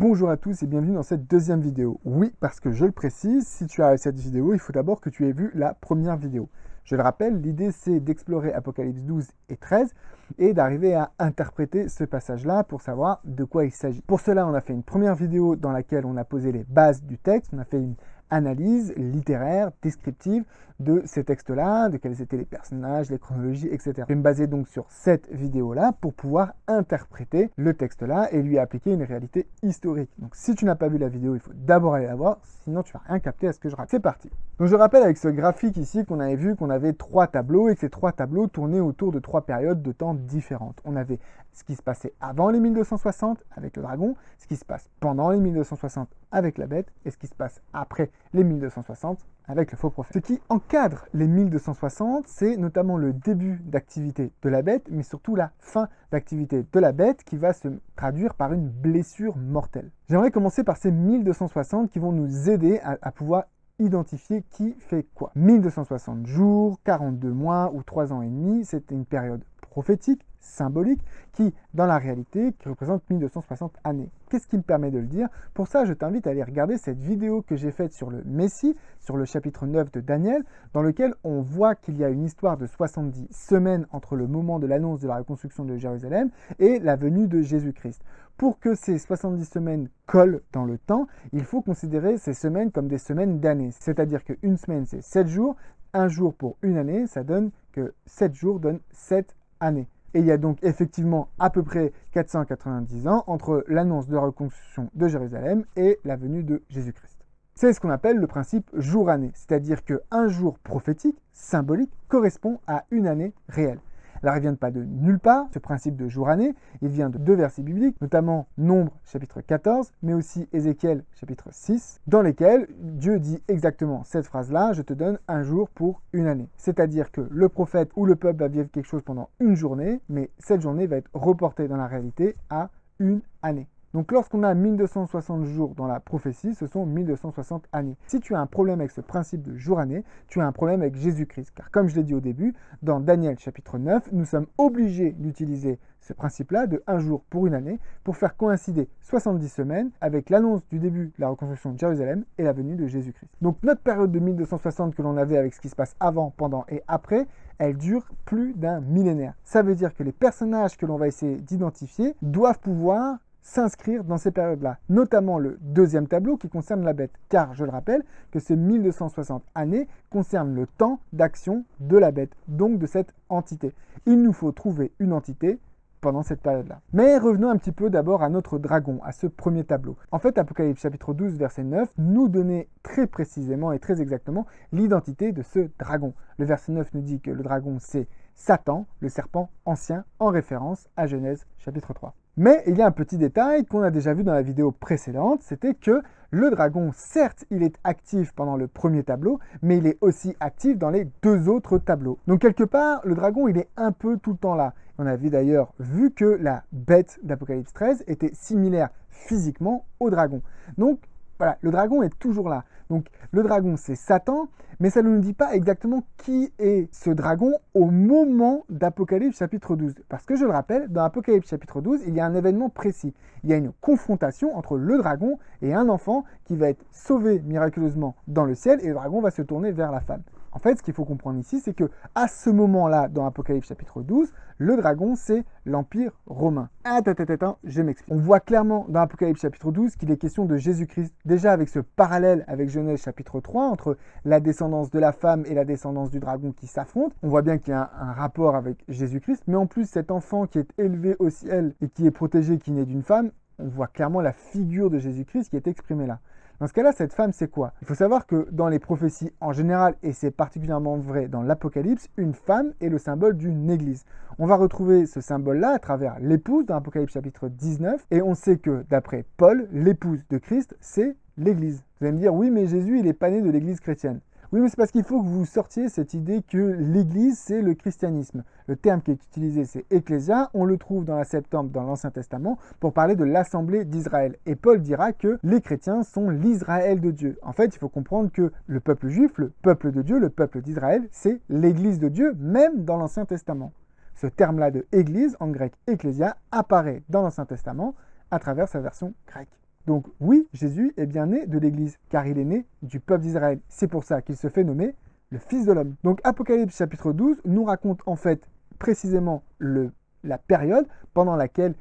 Bonjour à tous et bienvenue dans cette deuxième vidéo. Oui, parce que je le précise, si tu as cette vidéo, il faut d'abord que tu aies vu la première vidéo. Je le rappelle, l'idée c'est d'explorer Apocalypse 12 et 13 et d'arriver à interpréter ce passage-là pour savoir de quoi il s'agit. Pour cela, on a fait une première vidéo dans laquelle on a posé les bases du texte, on a fait une analyse littéraire, descriptive de ces textes-là, de quels étaient les personnages, les chronologies, etc. Je vais me baser donc sur cette vidéo-là pour pouvoir interpréter le texte-là et lui appliquer une réalité historique. Donc si tu n'as pas vu la vidéo, il faut d'abord aller la voir, sinon tu vas rien capter à ce que je raconte. C'est parti. Donc je rappelle avec ce graphique ici qu'on avait vu qu'on avait 3 tableaux et que ces 3 tableaux tournaient autour de 3 périodes de temps différentes. On avait ce qui se passait avant les 1260 avec le dragon, ce qui se passe pendant les 1260 avec la bête et ce qui se passe après les 1260 avec le faux prophète. Ce qui encadre les 1260, c'est notamment le début d'activité de la bête, mais surtout la fin d'activité de la bête qui va se traduire par une blessure mortelle. J'aimerais commencer par ces 1260 qui vont nous aider à pouvoir identifier qui fait quoi. 1260 jours, 42 mois ou 3 ans et demi, c'est une période prophétique, symbolique, qui, dans la réalité, qui représente 1260 années. Qu'est-ce qui me permet de le dire? Pour ça, je t'invite à aller regarder cette vidéo que j'ai faite sur le Messie, sur le chapitre 9 de Daniel, dans lequel on voit qu'il y a une histoire de 70 semaines entre le moment de l'annonce de la reconstruction de Jérusalem et la venue de Jésus-Christ. Pour que ces 70 semaines collent dans le temps, il faut considérer ces semaines comme des semaines d'année. C'est-à-dire qu'une semaine, c'est 7 jours, un jour pour une année, ça donne que 7 jours donnent 7 années. Et il y a donc effectivement à peu près 490 ans entre l'annonce de la reconstruction de Jérusalem et la venue de Jésus-Christ. C'est ce qu'on appelle le principe jour-année, c'est-à-dire qu'un jour prophétique, symbolique, correspond à une année réelle. Alors, il ne vient pas de nulle part, ce principe de jour-année, il vient de 2 versets bibliques, notamment Nombre chapitre 14, mais aussi Ézéchiel chapitre 6, dans lesquels Dieu dit exactement cette phrase-là, je te donne un jour pour une année. C'est-à-dire que le prophète ou le peuple va vivre quelque chose pendant une journée, mais cette journée va être reportée dans la réalité à une année. Donc lorsqu'on a 1260 jours dans la prophétie, ce sont 1260 années. Si tu as un problème avec ce principe de jour-année, tu as un problème avec Jésus-Christ. Car comme je l'ai dit au début, dans Daniel chapitre 9, nous sommes obligés d'utiliser ce principe-là de un jour pour une année pour faire coïncider 70 semaines avec l'annonce du début de la reconstruction de Jérusalem et la venue de Jésus-Christ. Donc notre période de 1260 que l'on avait avec ce qui se passe avant, pendant et après, elle dure plus d'un millénaire. Ça veut dire que les personnages que l'on va essayer d'identifier doivent pouvoir s'inscrire dans ces périodes-là, notamment le deuxième tableau qui concerne la bête, car je le rappelle que ces 1260 années concernent le temps d'action de la bête, donc de cette entité. Il nous faut trouver une entité pendant cette période-là. Mais revenons un petit peu d'abord à notre dragon, à ce premier tableau. En fait, Apocalypse chapitre 12, verset 9, nous donnait très précisément et très exactement l'identité de ce dragon. Le verset 9 nous dit que le dragon, c'est Satan, le serpent ancien, en référence à Genèse chapitre 3. Mais il y a un petit détail qu'on a déjà vu dans la vidéo précédente, c'était que le dragon, certes, il est actif pendant le premier tableau, mais il est aussi actif dans les 2 autres tableaux. Donc quelque part, le dragon, il est un peu tout le temps là. On avait d'ailleurs vu que la bête d'Apocalypse 13 était similaire physiquement au dragon. Donc voilà, le dragon est toujours là. Donc le dragon, c'est Satan, mais ça ne nous dit pas exactement qui est ce dragon au moment d'Apocalypse chapitre 12. Parce que je le rappelle, dans Apocalypse chapitre 12, il y a un événement précis. Il y a une confrontation entre le dragon et un enfant qui va être sauvé miraculeusement dans le ciel et le dragon va se tourner vers la femme. En fait, ce qu'il faut comprendre ici, c'est que à ce moment-là, dans Apocalypse chapitre 12, le dragon, c'est l'Empire romain. Attends, je m'explique. On voit clairement dans Apocalypse chapitre 12 qu'il est question de Jésus-Christ. Déjà avec ce parallèle avec Genèse chapitre 3, entre la descendance de la femme et la descendance du dragon qui s'affrontent, on voit bien qu'il y a un rapport avec Jésus-Christ, mais en plus cet enfant qui est élevé au ciel et qui est protégé, qui naît d'une femme, on voit clairement la figure de Jésus-Christ qui est exprimée là. Dans ce cas-là, cette femme, c'est quoi? Il faut savoir que dans les prophéties en général, et c'est particulièrement vrai dans l'Apocalypse, une femme est le symbole d'une église. On va retrouver ce symbole-là à travers l'épouse dans Apocalypse chapitre 19, et on sait que d'après Paul, l'épouse de Christ, c'est l'église. Vous allez me dire, oui, mais Jésus, il est pas né de l'église chrétienne. Oui, mais c'est parce qu'il faut que vous sortiez cette idée que l'Église, c'est le christianisme. Le terme qui est utilisé, c'est Ecclésia. On le trouve dans la Septante, dans l'Ancien Testament, pour parler de l'Assemblée d'Israël. Et Paul dira que les chrétiens sont l'Israël de Dieu. En fait, il faut comprendre que le peuple juif, le peuple de Dieu, le peuple d'Israël, c'est l'Église de Dieu, même dans l'Ancien Testament. Ce terme-là de Église, en grec Ecclésia, apparaît dans l'Ancien Testament à travers sa version grecque. Donc oui, Jésus est bien né de l'Église, car il est né du peuple d'Israël. C'est pour ça qu'il se fait nommer le Fils de l'homme. Donc Apocalypse chapitre 12 nous raconte en fait précisément la période pendant laquelle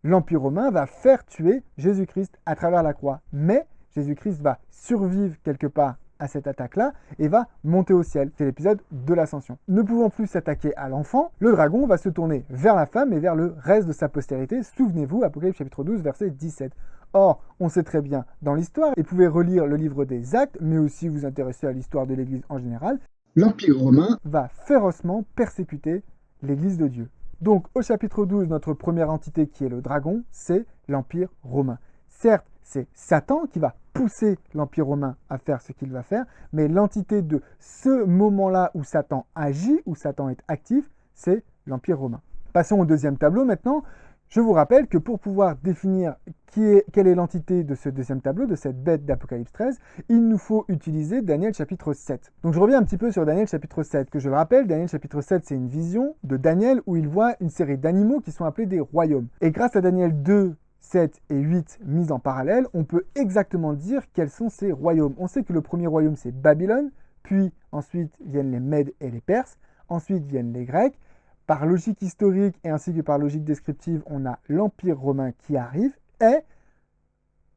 l'Empire romain va faire tuer Jésus-Christ à travers la croix. Mais Jésus-Christ va survivre quelque part à cette attaque-là et va monter au ciel. C'est l'épisode de l'ascension. Ne pouvant plus s'attaquer à l'enfant, le dragon va se tourner vers la femme et vers le reste de sa postérité. Souvenez-vous, Apocalypse chapitre 12, verset 17. Or, on sait très bien dans l'histoire, et vous pouvez relire le livre des Actes, mais aussi vous intéresser à l'histoire de l'Église en général, l'Empire romain va férocement persécuter l'Église de Dieu. Donc, au chapitre 12, notre première entité qui est le dragon, c'est l'Empire romain. Certes, c'est Satan qui va pousser l'Empire romain à faire ce qu'il va faire, mais l'entité de ce moment-là où Satan agit, où Satan est actif, c'est l'Empire romain. Passons au deuxième tableau maintenant. Je vous rappelle que pour pouvoir définir quelle est l'entité de ce deuxième tableau, de cette bête d'Apocalypse 13, il nous faut utiliser Daniel chapitre 7. Donc je reviens un petit peu sur Daniel chapitre 7, que je le rappelle, Daniel chapitre 7, c'est une vision de Daniel où il voit une série d'animaux qui sont appelés des royaumes. Et grâce à Daniel 2, 7 et 8 mis en parallèle, on peut exactement dire quels sont ces royaumes. On sait que le premier royaume c'est Babylone, puis ensuite viennent les Mèdes et les Perses, ensuite viennent les Grecs. Par logique historique et ainsi que par logique descriptive, on a l'Empire romain qui arrive et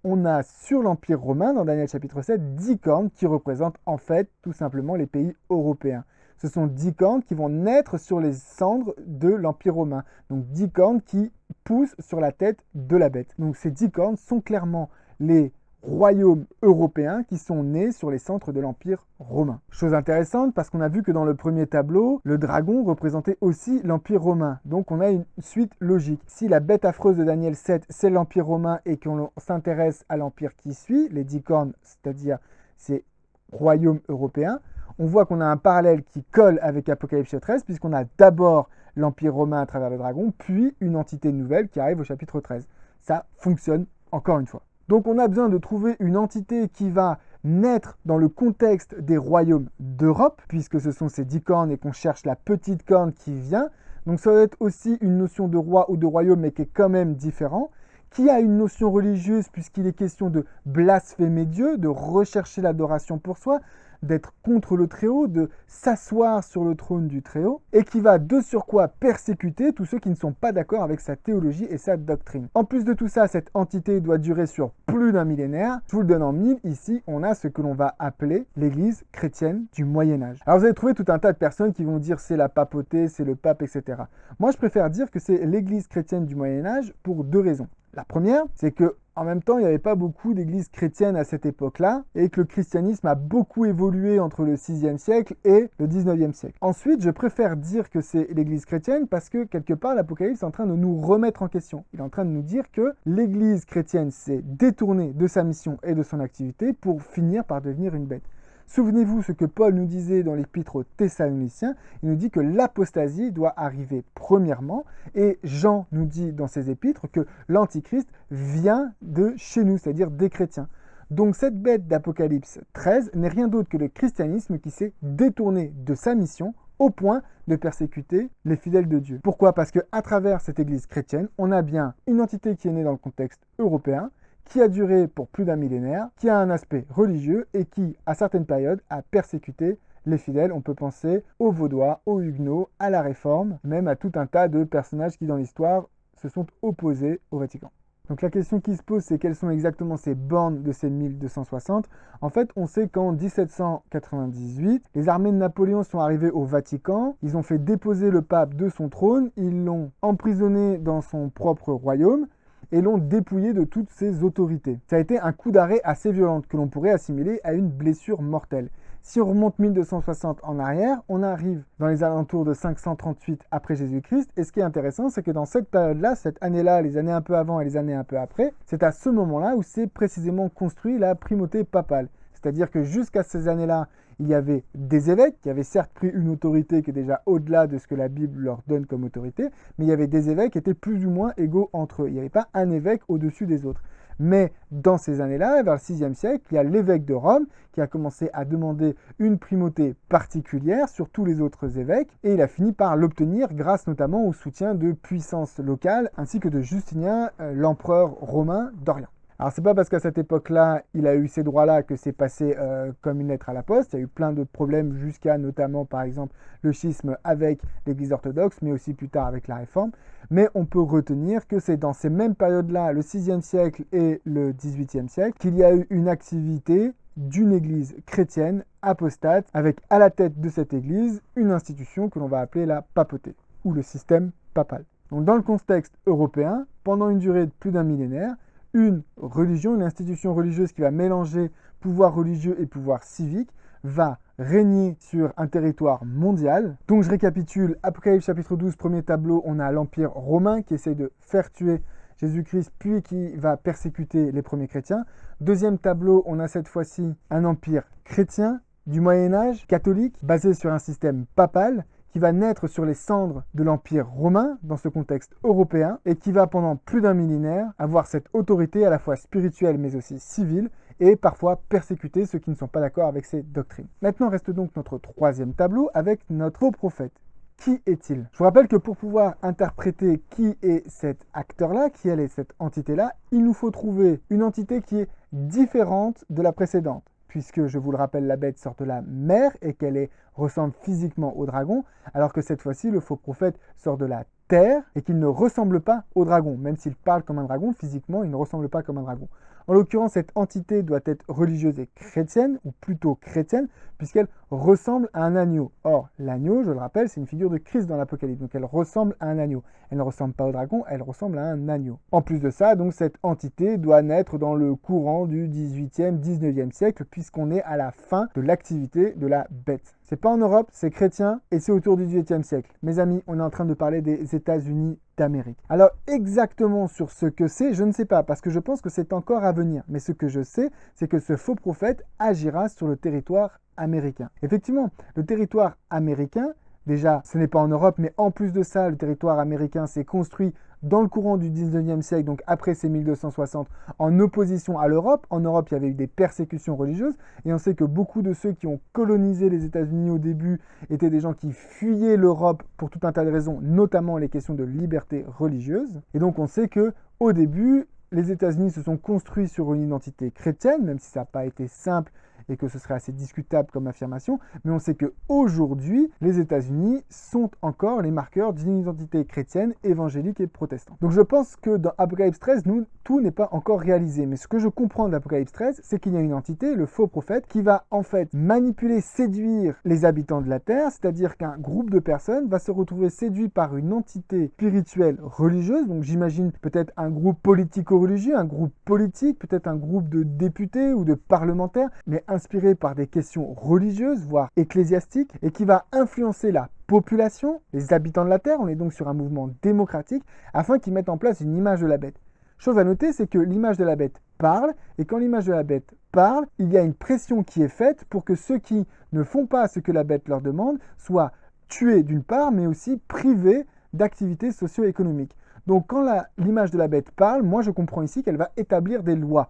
on a sur l'Empire romain, dans Daniel chapitre 7, 10 cornes qui représentent en fait tout simplement les pays européens. Ce sont 10 cornes qui vont naître sur les cendres de l'Empire romain. Donc 10 cornes qui poussent sur la tête de la bête. Donc ces 10 cornes sont clairement les royaumes européens qui sont nés sur les centres de l'Empire romain. Chose intéressante parce qu'on a vu que dans le premier tableau, le dragon représentait aussi l'Empire romain. Donc on a une suite logique. Si la bête affreuse de Daniel 7, c'est l'Empire romain et qu'on s'intéresse à l'Empire qui suit, les 10 cornes, c'est-à-dire ces royaumes européens, on voit qu'on a un parallèle qui colle avec Apocalypse 13 puisqu'on a d'abord l'Empire romain à travers le dragon, puis une entité nouvelle qui arrive au chapitre 13. Ça fonctionne encore une fois. Donc on a besoin de trouver une entité qui va naître dans le contexte des royaumes d'Europe, puisque ce sont ces 10 cornes et qu'on cherche la petite corne qui vient. Donc ça va être aussi une notion de roi ou de royaume, mais qui est quand même différent, qui a une notion religieuse, puisqu'il est question de blasphémer Dieu, de rechercher l'adoration pour soi, d'être contre le Très-Haut, de s'asseoir sur le trône du Très-Haut, et qui va de surcroît persécuter tous ceux qui ne sont pas d'accord avec sa théologie et sa doctrine. En plus de tout ça, cette entité doit durer sur plus d'un millénaire. Je vous le donne en mille. Ici, on a ce que l'on va appeler l'Église chrétienne du Moyen-Âge. Alors vous allez trouver tout un tas de personnes qui vont dire c'est la papauté, c'est le pape, etc. Moi, je préfère dire que c'est l'Église chrétienne du Moyen-Âge pour deux raisons. La première, c'est que en même temps, il n'y avait pas beaucoup d'églises chrétiennes à cette époque-là et que le christianisme a beaucoup évolué entre le 6e siècle et le 19e siècle. Ensuite, je préfère dire que c'est l'église chrétienne parce que quelque part, l'Apocalypse est en train de nous remettre en question. Il est en train de nous dire que l'église chrétienne s'est détournée de sa mission et de son activité pour finir par devenir une bête. Souvenez-vous ce que Paul nous disait dans l'épître aux Thessaloniciens. Il nous dit que l'apostasie doit arriver premièrement et Jean nous dit dans ses épîtres que l'Antichrist vient de chez nous, c'est-à-dire des chrétiens. Donc cette bête d'Apocalypse 13 n'est rien d'autre que le christianisme qui s'est détourné de sa mission au point de persécuter les fidèles de Dieu. Pourquoi ? Parce qu'à travers cette église chrétienne, on a bien une entité qui est née dans le contexte européen, qui a duré pour plus d'un millénaire, qui a un aspect religieux et qui, à certaines périodes, a persécuté les fidèles. On peut penser aux Vaudois, aux Huguenots, à la Réforme, même à tout un tas de personnages qui, dans l'histoire, se sont opposés au Vatican. Donc la question qui se pose, c'est quelles sont exactement ces bornes de ces 1260. En fait, on sait qu'en 1798, les armées de Napoléon sont arrivées au Vatican, ils ont fait déposer le pape de son trône, ils l'ont emprisonné dans son propre royaume, et l'ont dépouillé de toutes ses autorités. Ça a été un coup d'arrêt assez violent que l'on pourrait assimiler à une blessure mortelle. Si on remonte 1260 en arrière, on arrive dans les alentours de 538 après Jésus-Christ. Et ce qui est intéressant, c'est que dans cette période-là, cette année-là, les années un peu avant et les années un peu après, c'est à ce moment-là où s'est précisément construit la primauté papale. C'est-à-dire que jusqu'à ces années-là, il y avait des évêques qui avaient certes pris une autorité qui est déjà au-delà de ce que la Bible leur donne comme autorité, mais il y avait des évêques qui étaient plus ou moins égaux entre eux. Il n'y avait pas un évêque au-dessus des autres. Mais dans ces années-là, vers le 6e siècle, il y a l'évêque de Rome qui a commencé à demander une primauté particulière sur tous les autres évêques, et il a fini par l'obtenir grâce notamment au soutien de puissances locales ainsi que de Justinien, l'empereur romain d'Orient. Alors, c'est pas parce qu'à cette époque-là, il a eu ces droits-là que c'est passé comme une lettre à la poste. Il y a eu plein d'autres problèmes jusqu'à notamment, par exemple, le schisme avec l'Église orthodoxe, mais aussi plus tard avec la Réforme. Mais on peut retenir que c'est dans ces mêmes périodes-là, le 6e siècle et le 18e siècle, qu'il y a eu une activité d'une église chrétienne apostate, avec à la tête de cette église une institution que l'on va appeler la papauté, ou le système papal. Donc dans le contexte européen, pendant une durée de plus d'un millénaire, une religion, une institution religieuse qui va mélanger pouvoir religieux et pouvoir civique, va régner sur un territoire mondial. Donc je récapitule, Apocalypse chapitre 12, premier tableau, on a l'Empire romain qui essaie de faire tuer Jésus-Christ, puis qui va persécuter les premiers chrétiens. Deuxième tableau, on a cette fois-ci un empire chrétien du Moyen-Âge, catholique, basé sur un système papal, qui va naître sur les cendres de l'Empire romain, dans ce contexte européen, et qui va pendant plus d'un millénaire avoir cette autorité à la fois spirituelle mais aussi civile, et parfois persécuter ceux qui ne sont pas d'accord avec ces doctrines. Maintenant reste donc notre troisième tableau avec notre faux prophète. Qui est-il? Je vous rappelle que pour pouvoir interpréter qui est cet acteur-là, qui est cette entité-là, il nous faut trouver une entité qui est différente de la précédente. Puisque, je vous le rappelle, la bête sort de la mer et qu'elle ressemble physiquement au dragon, alors que cette fois-ci, le faux prophète sort de la terre et qu'il ne ressemble pas au dragon. Même s'il parle comme un dragon, physiquement, il ne ressemble pas comme un dragon. En l'occurrence, cette entité doit être religieuse et chrétienne, ou plutôt chrétienne, puisqu'elle ressemble à un agneau. Or, l'agneau, je le rappelle, c'est une figure de Christ dans l'Apocalypse, donc elle ressemble à un agneau. Elle ne ressemble pas au dragon, elle ressemble à un agneau. En plus de ça, donc cette entité doit naître dans le courant du 18e, 19e siècle, puisqu'on est à la fin de l'activité de la bête. C'est pas en Europe, c'est chrétien, et c'est autour du 18e siècle. Mes amis, on est en train de parler des États-Unis d'Amérique. Alors, exactement sur ce que c'est, je ne sais pas, parce que je pense que c'est encore à venir. Mais ce que je sais, c'est que ce faux prophète agira sur le territoire américain. Effectivement, le territoire américain, déjà, ce n'est pas en Europe, mais en plus de ça, le territoire américain s'est construit dans le courant du 19e siècle, donc après ces 1260, en opposition à l'Europe. En Europe, il y avait eu des persécutions religieuses, et on sait que beaucoup de ceux qui ont colonisé les États-Unis au début étaient des gens qui fuyaient l'Europe pour tout un tas de raisons, notamment les questions de liberté religieuse. Et donc on sait que au début, les États-Unis se sont construits sur une identité chrétienne, même si ça n'a pas été simple et que ce serait assez discutable comme affirmation, mais on sait qu'aujourd'hui, les États-Unis sont encore les marqueurs d'une identité chrétienne, évangélique et protestante. Donc je pense que dans Apocalypse 13, tout n'est pas encore réalisé, mais ce que je comprends de l'Apocalypse 13, c'est qu'il y a une entité, le faux prophète, qui va en fait manipuler, séduire les habitants de la Terre, c'est-à-dire qu'un groupe de personnes va se retrouver séduit par une entité spirituelle religieuse, donc j'imagine peut-être un groupe politico-religieux, un groupe politique, peut-être un groupe de députés ou de parlementaires, mais inspiré par des questions religieuses, voire ecclésiastiques, et qui va influencer la population, les habitants de la Terre, on est donc sur un mouvement démocratique, afin qu'ils mettent en place une image de la bête. Chose à noter, c'est que l'image de la bête parle, et quand l'image de la bête parle, il y a une pression qui est faite pour que ceux qui ne font pas ce que la bête leur demande soient tués d'une part, mais aussi privés d'activités socio-économiques. Donc quand l'image de la bête parle, moi je comprends ici qu'elle va établir des lois.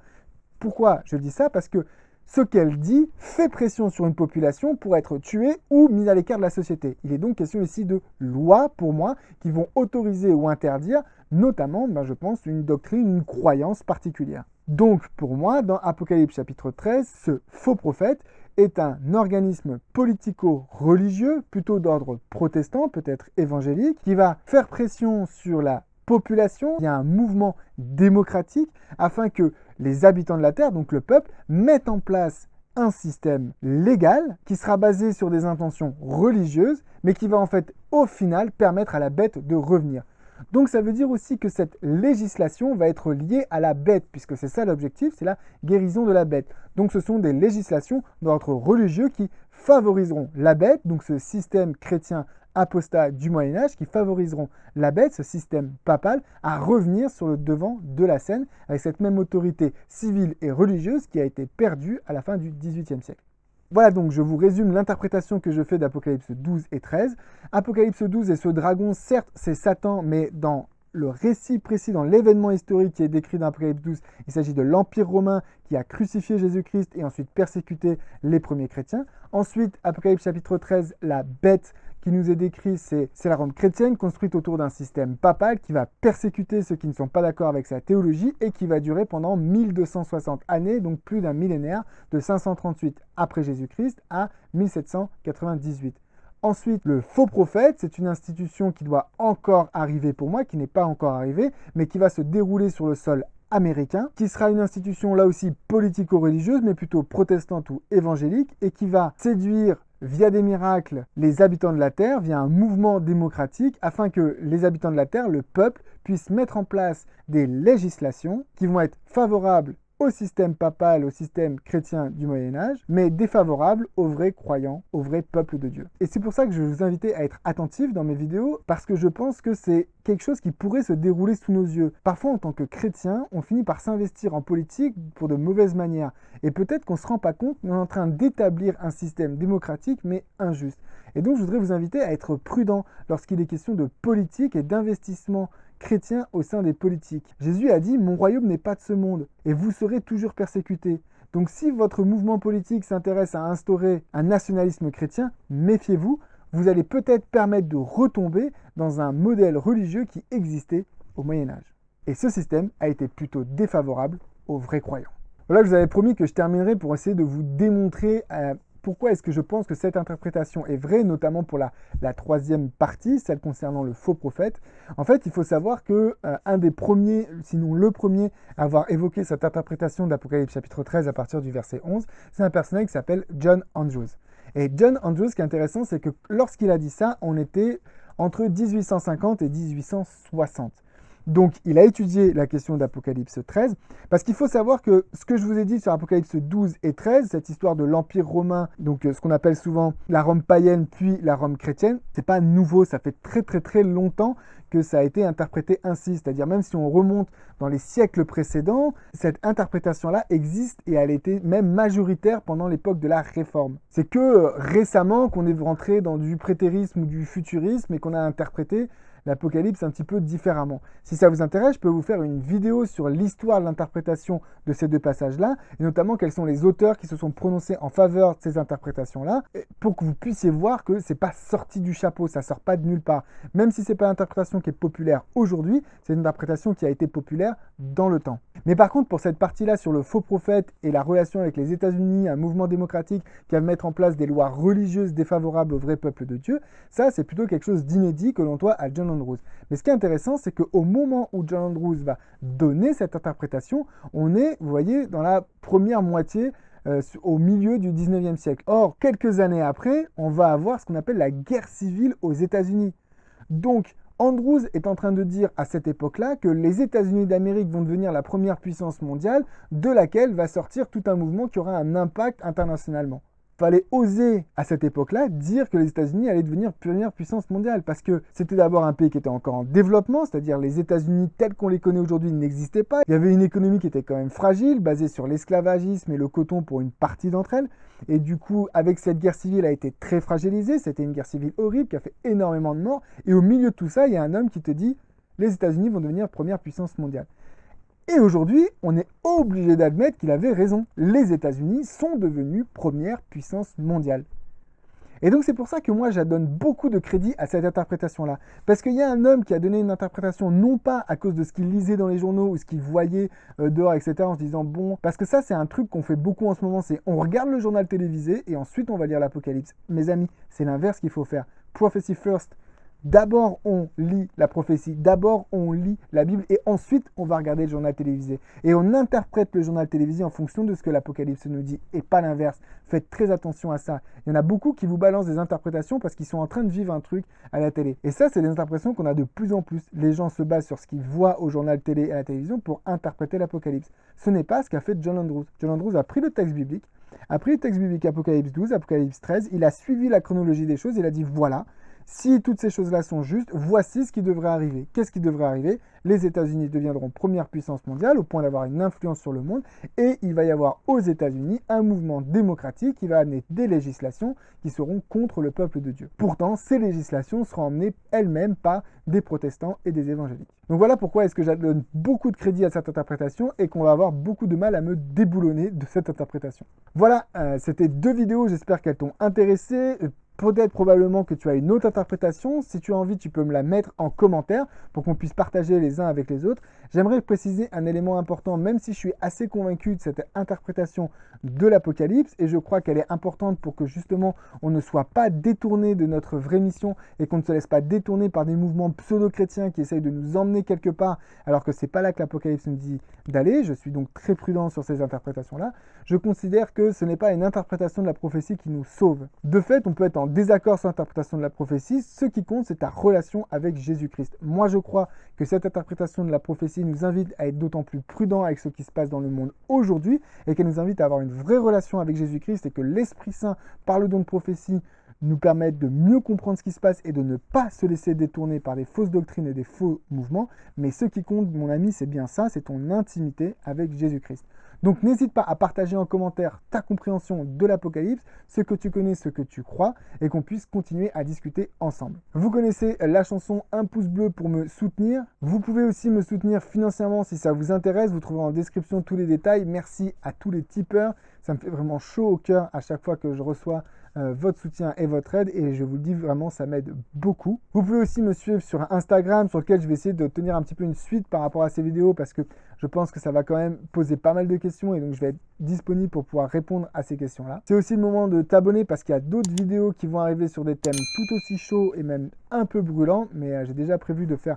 Pourquoi je dis ça? Parce que ce qu'elle dit fait pression sur une population pour être tuée ou mise à l'écart de la société. Il est donc question ici de lois, pour moi, qui vont autoriser ou interdire, notamment, je pense, une doctrine, une croyance particulière. Donc, pour moi, dans Apocalypse chapitre 13, ce faux prophète est un organisme politico-religieux, plutôt d'ordre protestant, peut-être évangélique, qui va faire pression sur la population, il y a un mouvement démocratique afin que les habitants de la Terre, donc le peuple, mettent en place un système légal qui sera basé sur des intentions religieuses, mais qui va en fait au final permettre à la bête de revenir. Donc ça veut dire aussi que cette législation va être liée à la bête, puisque c'est ça l'objectif, c'est la guérison de la bête. Donc ce sont des législations d'ordre religieux qui favoriseront la bête, donc ce système chrétien apostats du Moyen-Âge qui favoriseront la bête, ce système papal, à revenir sur le devant de la scène avec cette même autorité civile et religieuse qui a été perdue à la fin du XVIIIe siècle. Voilà donc, je vous résume l'interprétation que je fais d'Apocalypse 12 et 13. Apocalypse 12 est ce dragon, certes c'est Satan, mais dans le récit précis, dans l'événement historique qui est décrit dans Apocalypse 12, il s'agit de l'Empire romain qui a crucifié Jésus-Christ et ensuite persécuté les premiers chrétiens. Ensuite, Apocalypse chapitre 13, la bête qui nous est décrit, c'est la Rome chrétienne construite autour d'un système papal qui va persécuter ceux qui ne sont pas d'accord avec sa théologie et qui va durer pendant 1260 années, donc plus d'un millénaire, de 538 après Jésus-Christ à 1798. Ensuite, le faux prophète, c'est une institution qui doit encore arriver pour moi, qui n'est pas encore arrivée, mais qui va se dérouler sur le sol américain, qui sera une institution là aussi politico-religieuse, mais plutôt protestante ou évangélique, et qui va séduire via des miracles les habitants de la Terre, via un mouvement démocratique, afin que les habitants de la Terre, le peuple, puissent mettre en place des législations qui vont être favorables au système papal, au système chrétien du Moyen-Âge, mais défavorable aux vrais croyants, au vrai peuple de Dieu. Et c'est pour ça que je vais vous inviter à être attentifs dans mes vidéos, parce que je pense que c'est quelque chose qui pourrait se dérouler sous nos yeux. Parfois, en tant que chrétien, on finit par s'investir en politique pour de mauvaises manières. Et peut-être qu'on ne se rend pas compte, mais on est en train d'établir un système démocratique, mais injuste. Et donc, je voudrais vous inviter à être prudent lorsqu'il est question de politique et d'investissement chrétien au sein des politiques. Jésus a dit « Mon royaume n'est pas de ce monde, et vous serez toujours persécutés. » Donc si votre mouvement politique s'intéresse à instaurer un nationalisme chrétien, méfiez-vous, vous allez peut-être permettre de retomber dans un modèle religieux qui existait au Moyen-Âge. Et ce système a été plutôt défavorable aux vrais croyants. Voilà, je vous avais promis que je terminerai pour essayer de vous démontrer pourquoi est-ce que je pense que cette interprétation est vraie, notamment pour la troisième partie, celle concernant le faux prophète. En fait, il faut savoir que un des premiers, sinon le premier, à avoir évoqué cette interprétation d'Apocalypse chapitre 13 à partir du verset 11, c'est un personnage qui s'appelle John Andrews. Et John Andrews, ce qui est intéressant, c'est que lorsqu'il a dit ça, on était entre 1850 et 1860. Donc, il a étudié la question d'Apocalypse 13, parce qu'il faut savoir que ce que je vous ai dit sur Apocalypse 12 et 13, cette histoire de l'Empire romain, donc ce qu'on appelle souvent la Rome païenne puis la Rome chrétienne, c'est pas nouveau, ça fait très longtemps que ça a été interprété ainsi. C'est-à-dire même si on remonte dans les siècles précédents, cette interprétation-là existe et elle était même majoritaire pendant l'époque de la Réforme. C'est que récemment qu'on est rentré dans du prétérisme ou du futurisme et qu'on a interprété l'Apocalypse un petit peu différemment. Si ça vous intéresse, je peux vous faire une vidéo sur l'histoire de l'interprétation de ces deux passages-là, et notamment quels sont les auteurs qui se sont prononcés en faveur de ces interprétations-là, pour que vous puissiez voir que c'est pas sorti du chapeau, ça sort pas de nulle part. Même si c'est pas l'interprétation qui est populaire aujourd'hui, c'est une interprétation qui a été populaire dans le temps. Mais par contre, pour cette partie-là sur le faux prophète et la relation avec les États-Unis, un mouvement démocratique qui va mettre en place des lois religieuses défavorables au vrai peuple de Dieu, ça c'est plutôt quelque chose d'inédit que l'on doit à John Andrews. Mais ce qui est intéressant, c'est qu'au moment où John Andrews va donner cette interprétation, on est, vous voyez, dans la première moitié, au milieu du 19e siècle. Or, quelques années après, on va avoir ce qu'on appelle la guerre civile aux États-Unis. Donc, Andrews est en train de dire à cette époque-là que les États-Unis d'Amérique vont devenir la première puissance mondiale, de laquelle va sortir tout un mouvement qui aura un impact internationalement. Il fallait oser à cette époque-là dire que les États-Unis allaient devenir première puissance mondiale parce que c'était d'abord un pays qui était encore en développement, c'est-à-dire les États-Unis tels qu'on les connaît aujourd'hui n'existaient pas. Il y avait une économie qui était quand même fragile, basée sur l'esclavagisme et le coton pour une partie d'entre elles. Et du coup, avec cette guerre civile, elle a été très fragilisée. C'était une guerre civile horrible qui a fait énormément de morts. Et au milieu de tout ça, il y a un homme qui te dit les États-Unis vont devenir première puissance mondiale. Et aujourd'hui, on est obligé d'admettre qu'il avait raison. Les États-Unis sont devenus première puissance mondiale. Et donc c'est pour ça que moi j'adonne beaucoup de crédit à cette interprétation-là. Parce qu'il y a un homme qui a donné une interprétation non pas à cause de ce qu'il lisait dans les journaux ou ce qu'il voyait dehors, etc. en se disant bon, parce que ça c'est un truc qu'on fait beaucoup en ce moment, c'est on regarde le journal télévisé et ensuite on va lire l'Apocalypse. Mes amis, c'est l'inverse qu'il faut faire. Prophecy first. D'abord, on lit la prophétie, d'abord, on lit la Bible et ensuite, on va regarder le journal télévisé. Et on interprète le journal télévisé en fonction de ce que l'Apocalypse nous dit et pas l'inverse. Faites très attention à ça. Il y en a beaucoup qui vous balancent des interprétations parce qu'ils sont en train de vivre un truc à la télé. Et ça, c'est des interprétations qu'on a de plus en plus. Les gens se basent sur ce qu'ils voient au journal télé et à la télévision pour interpréter l'Apocalypse. Ce n'est pas ce qu'a fait John Andrews. John Andrews a pris le texte biblique, Apocalypse 12, Apocalypse 13, il a suivi la chronologie des choses, il a dit voilà, si toutes ces choses-là sont justes, voici ce qui devrait arriver. Qu'est-ce qui devrait arriver? Les États-Unis deviendront première puissance mondiale au point d'avoir une influence sur le monde et il va y avoir aux États-Unis un mouvement démocratique qui va amener des législations qui seront contre le peuple de Dieu. Pourtant, ces législations seront emmenées elles-mêmes par des protestants et des évangéliques. Donc voilà pourquoi est-ce que je donne beaucoup de crédit à cette interprétation et qu'on va avoir beaucoup de mal à me déboulonner de cette interprétation. Voilà, c'était deux vidéos, j'espère qu'elles t'ont intéressé. peut-être probablement que tu as une autre interprétation. Si tu as envie, tu peux me la mettre en commentaire pour qu'on puisse partager les uns avec les autres. J'aimerais préciser un élément important, même si je suis assez convaincu de cette interprétation de l'Apocalypse, et je crois qu'elle est importante pour que justement on ne soit pas détourné de notre vraie mission et qu'on ne se laisse pas détourner par des mouvements pseudo-chrétiens qui essayent de nous emmener quelque part alors que c'est pas là que l'Apocalypse nous dit d'aller. Je suis donc très prudent sur ces interprétations-là. Je considère que ce n'est pas une interprétation de la prophétie qui nous sauve. De fait, on peut être en désaccord sur l'interprétation de la prophétie. Ce qui compte, c'est ta relation avec Jésus-Christ. Moi, je crois que cette interprétation de la prophétie nous invite à être d'autant plus prudents avec ce qui se passe dans le monde aujourd'hui et qu'elle nous invite à avoir une vraie relation avec Jésus-Christ et que l'Esprit Saint, par le don de prophétie, nous permettent de mieux comprendre ce qui se passe et de ne pas se laisser détourner par des fausses doctrines et des faux mouvements. Mais ce qui compte, mon ami, c'est bien ça, c'est ton intimité avec Jésus-Christ. Donc n'hésite pas à partager en commentaire ta compréhension de l'Apocalypse, ce que tu connais, ce que tu crois, et qu'on puisse continuer à discuter ensemble. Vous connaissez la chanson Un pouce bleu pour me soutenir. Vous pouvez aussi me soutenir financièrement si ça vous intéresse. Vous trouverez en description tous les détails. Merci à tous les tipeurs. Ça me fait vraiment chaud au cœur à chaque fois que je reçois votre soutien et votre aide, et je vous le dis vraiment, ça m'aide beaucoup. Vous pouvez aussi me suivre sur Instagram, sur lequel je vais essayer de tenir un petit peu une suite par rapport à ces vidéos, parce que je pense que ça va quand même poser pas mal de questions, et donc je vais être disponible pour pouvoir répondre à ces questions-là. C'est aussi le moment de t'abonner, parce qu'il y a d'autres vidéos qui vont arriver sur des thèmes tout aussi chauds et même un peu brûlants, mais j'ai déjà prévu de faire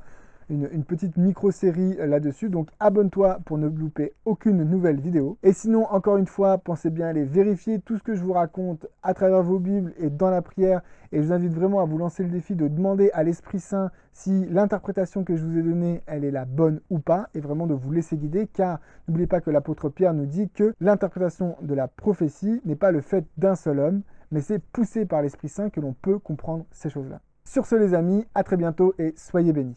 une petite micro-série là-dessus. Donc abonne-toi pour ne louper aucune nouvelle vidéo. Et sinon, encore une fois, pensez bien à aller vérifier tout ce que je vous raconte à travers vos Bibles et dans la prière. Et je vous invite vraiment à vous lancer le défi de demander à l'Esprit Saint si l'interprétation que je vous ai donnée, elle est la bonne ou pas. Et vraiment de vous laisser guider, car n'oubliez pas que l'apôtre Pierre nous dit que l'interprétation de la prophétie n'est pas le fait d'un seul homme, mais c'est poussé par l'Esprit Saint que l'on peut comprendre ces choses-là. Sur ce les amis, à très bientôt et soyez bénis.